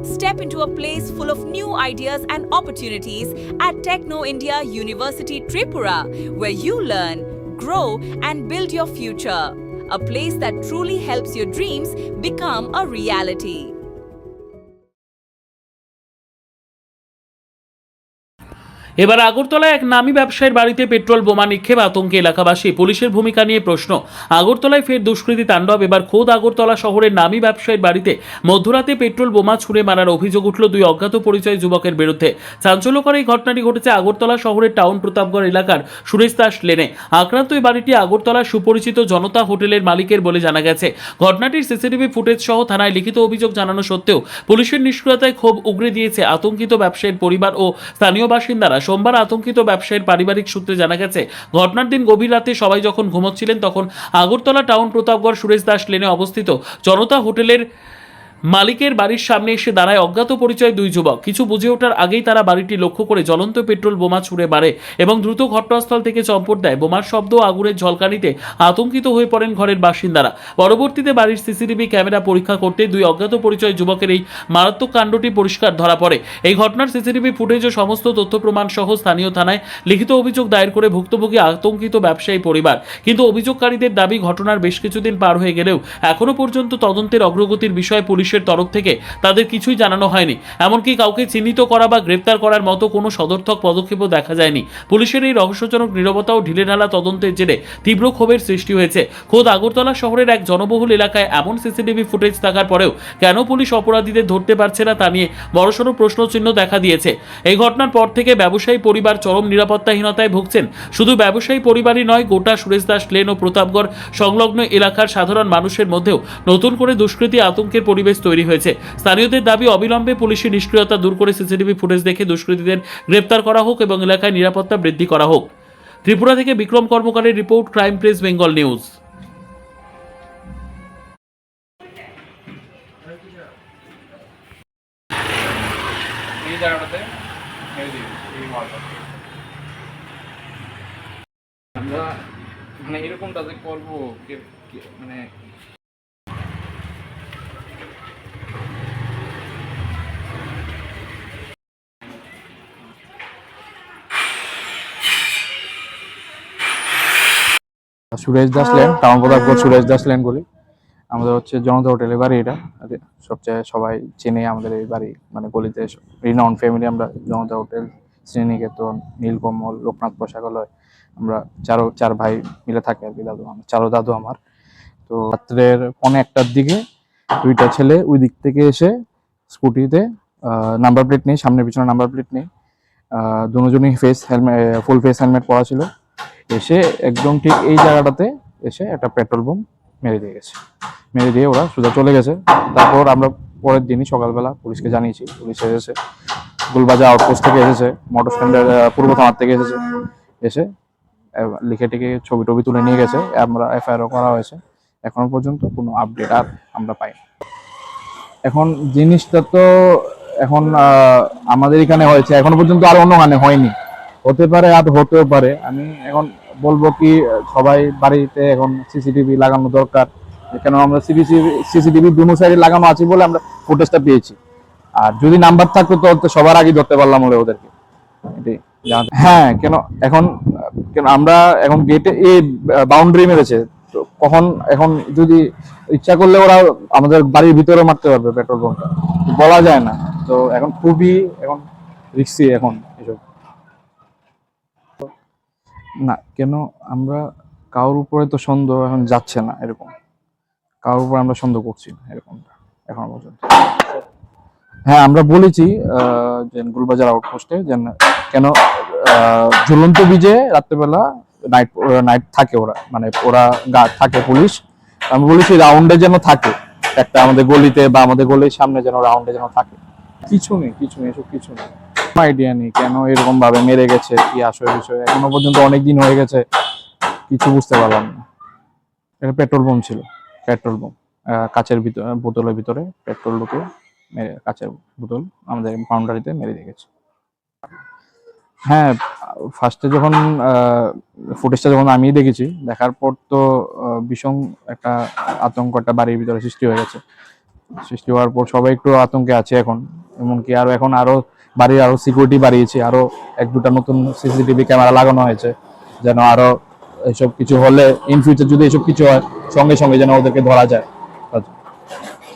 Step into a place full of new ideas and opportunities at Techno India University Tripura, where you learn, grow, and build your future. A place that truly helps your dreams become a reality. এবার আগরতলায় এক নামী ব্যবসায়ীর বাড়িতে petrol বোমা নিক্ষেপ, আতঙ্কে এলাকাবাসী। পুলিশের ভূমিকা নিয়ে প্রশ্ন। আগরতলায় ফের দুষ্কৃতী তাণ্ডব। এবার খোদ আগরতলা শহরের নামী ব্যবসায়ীর বাড়িতে মধ্যরাতে পেট্রোল বোমা ছুড়ে মারার অভিযোগ উঠল দুই অজ্ঞাত পরিচয় যুবকের বিরুদ্ধে। চাঞ্চল্যকর এই ঘটনাটি ঘটেছে আগরতলা শহরের টাউন প্রতাপগড় এলাকার সুরেশ দাস লেনে। আক্রান্ত এই বাড়িটি আগরতলার সুপরিচিত জনতা হোটেলের মালিকের বলে জানা গেছে। ঘটনাটির সিসিটিভি ফুটেজ সহ থানায় লিখিত অভিযোগ জানানো সত্ত্বেও পুলিশের নিষ্ক্রিয়তায় ক্ষোভ উগরে দিয়েছে আতঙ্কিত ব্যবসায়ীর পরিবার ও স্থানীয় বাসিন্দারা। সোমবার আতঙ্কিত ব্যবসায়ীর পারিবারিক সূত্রে জানা গেছে, ঘটনার দিন গভীর রাতে সবাই যখন ঘুমোচ্ছিলেন তখন আগরতলা টাউন প্রতাপগড় সুরেশ দাস লেনে অবস্থিত জনতা হোটেলের মালিকের বাড়ির সামনে এসে দাঁড়ায় অজ্ঞাত পরিচয় দুই যুবক। কিছু বুঝে ওঠার আগেই তারা বাড়িটি লক্ষ্য করে জ্বলন্ত পেট্রোল বোমা ছুড়ে মারে এবং দ্রুত ঘটনাস্থল থেকে চম্পট দেয়। বোমার শব্দ ও আগুনের ঝলকানিতে আতঙ্কিত হয়ে পড়েন ঘরের বাসিন্দারা। পরবর্তীতে বাড়ির সিসিটিভি ক্যামেরা পরীক্ষা করতে দুই অজ্ঞাত পরিচয় যুবকের এই মারাত্মক কাণ্ডটি পরিষ্কার ধরা পড়ে। এই ঘটনার সিসিটিভি ফুটেজ ও সমস্ত তথ্য প্রমাণ সহ স্থানীয় থানায় লিখিত অভিযোগ দায়ের করে ভুক্তভোগী আতঙ্কিত ব্যবসায়ী পরিবার। কিন্তু অভিযোগকারীদের দাবি, ঘটনার বেশ কিছুদিন পার হয়ে গেলেও এখনো পর্যন্ত তদন্তের অগ্রগতির বিষয়ে পুলিশের তরফ থেকে তাদের কিছুই জানানো হয়নি। এমনকি কাউকে চিহ্নিত করা বা গ্রেপ্তার করার মতো কোনো সদর্থক পদক্ষেপও দেখা যায়নি। পুলিশের এই রহস্যজনক নীরবতা ও ঢিলেঢালা তদন্তের জেরে তীব্র ক্ষোভের সৃষ্টি হয়েছে। খোদ আগরতলা শহরের এক জনবহুল এলাকায় এমন সিসিটিভি ফুটেজ থাকার পরেও কেন পুলিশ অপরাধীদের ধরতে পারছে না তা নিয়ে বড়সড় প্রশ্নচিহ্ন দেখা দিয়েছে। এই ঘটনার পর থেকে ব্যবসায়ী পরিবার চরম নিরাপত্তাহীনতায় ভুগছেন। শুধু ব্যবসায়ী পরিবারই নয়, গোটা সুরেশ দাস লেন ও প্রতাপগড় সংলগ্ন এলাকার সাধারণ মানুষের মধ্যেও নতুন করে দুষ্কৃতী আতঙ্কের পরিবেশ তৈরি হয়েছে। স্থানীয়দের দাবি, অবিলম্বে পুলিশের নিষ্ক্রিয়তা দূর করে সিসিটিভি ফুটেজ দেখে দুষ্কৃতীদের গ্রেপ্তার করা হোক এবং এলাকায় নিরাপত্তা বৃদ্ধি করা হোক। ত্রিপুরা থেকে বিক্রম কর্মকারের report, crime press Bengal news. এই জায়গাটাতে আমরা মানে এরকমটা যে করবো মানে Suresh Das lane, town Pratapgarh Suresh Das lane বলি। আমাদের হচ্ছে জনতা হোটেলের বাড়ি। এটা সবচেয়ে সবাই চেনে আমাদের এই বাড়ি, মানে গলিতে রিনাউন্ড ফ্যামিলি। আমরা জনতা হোটেল, শ্রীনিকেতন, নীলকমল, লোকনাথ পোশাকালয়, আমরা চার ভাই মিলে থাকি আর কি। দাদু আমার, দাদু আমার। তো রাত্রের 1:15টার দিকে দুইটা ছেলে ওই দিক থেকে এসে স্কুটিতে, নাম্বার প্লেট নেই, সামনে পিছনে নাম্বার প্লেট নেই, দুজনই ফুল ফেস হেলমেট পরা ছিল, এসে একদম ঠিক এই জায়গাটাতে এসে একটা পেট্রোল বোম মেরে দিয়ে গেছে। মেরে দিয়ে ওরা সোজা চলে গেছে। তারপর আমরা পরের দিনই সকালবেলা পুলিশকে জানিয়েছি। পুলিশ এসেছে, গুলবাজার আউটপোস্ট থেকে এসেছে, মোটর স্ট্যান্ডের পূর্ব থানার থেকে এসেছে। এসে লিখে টিকে ছবি টবি তুলে নিয়ে গেছে। আমরা এফআইআরও করা হয়েছে। এখনো পর্যন্ত কোনো আপডেট আর আমরা পাই। এখন জিনিসটা তো এখন আমাদের এখানে হয়েছে, এখনো পর্যন্ত আর অন্যখানে হয়নি। হতে পারে আর হতেও পারে। আমি এখন বলবো কি, সবাই বাড়িতে এখন সিসিটিভি লাগানো দরকার। কেন আমরা সিসিটিভি দুনো সাইডে লাগানো আছে বলে আমরা ফুটেজটা পেয়েছি। আর যদি নাম্বার থাকতো তো সবার আগে ধরতে পারলাম হলে ওদেরকে। হ্যাঁ, কেন আমরা এখন গেটে এই বাউন্ডারি মেরেছে, তো কখন এখন যদি ইচ্ছা করলে ওরা আমাদের বাড়ির ভিতরে মারতে পারবে পেট্রোল বোমটা, বলা যায় না। তো এখন খুবই এখন রিস্কি এখন এসব। না, কেন আমরা কারোর উপরে তো সন্দেহ এখন যাচ্ছে না, এরকম কারোর উপর আমরা সন্দেহ করছি না এরকমটা এখনো পর্যন্ত। হ্যাঁ, আমরা বলেছি যে গুলবাজার আউটপোস্টে যে কেন ঝুলন্ত বীজে রাত্রেবেলা নাইট থাকে ওরা, মানে ওরা থাকে পুলিশ। আমি বলেছি রাউন্ডে যেন থাকে একটা, আমাদের গলিতে বা আমাদের গলির সামনে যেন রাউন্ডে যেন থাকে। কিছু নেই এসব কিছু নেই। আইডিয়া নেই কেন এরকম ভাবে মেরে গেছে, কি আসলে বিষয় এখনো পর্যন্ত অনেক দিন হয়ে গেছে, কিছু বুঝতে পারলাম না। এটা পেট্রোল বোম ছিল, পেট্রোল বোম কাচের বোতলের ভিতরে পেট্রোল ঢুকে মেরে, কাচের বোতল আমাদের বাউন্ডারিতে মেরে দিয়ে গেছে। হ্যাঁ, ফার্স্টে যখন ফুটেজটা যখন আমি দেখেছি, দেখার পর তো ভীষণ একটা আতঙ্ক একটা বাড়ির ভিতরে সৃষ্টি হয়ে গেছে। সৃষ্টি হওয়ার পর সবাই একটু আতঙ্কে আছে এখন, এমনকি এখন আরো বাড়ির আরো সিকিউরিটি বাড়িয়েছে, আরো 1-2টা নতুন সিসিটিভি ক্যামেরা লাগানো হয়েছে, যেন আরো এসব কিছু হলে ইন ফিউচার যদি এসব কিছু হয় সঙ্গে সঙ্গে যেন ওদেরকে ধরা যায়।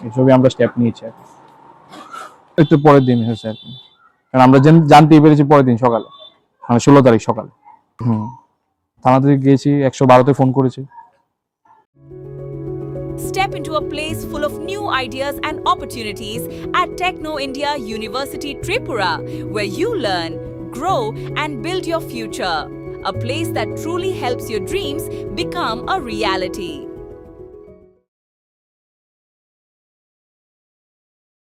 এসবই আমরা স্টেপ নিয়েছি। একটু পরের দিন হয়েছে আর কি, কারণ আমরা জানতেই পেরেছি পরের দিন সকালে, মানে 16 তারিখ সকালে। থানা থেকে গিয়েছি, 112-তে ফোন করেছি। Step into a place full of new ideas and opportunities at Techno India University Tripura, where you learn, grow, and build your future. A place that truly helps your dreams become a reality.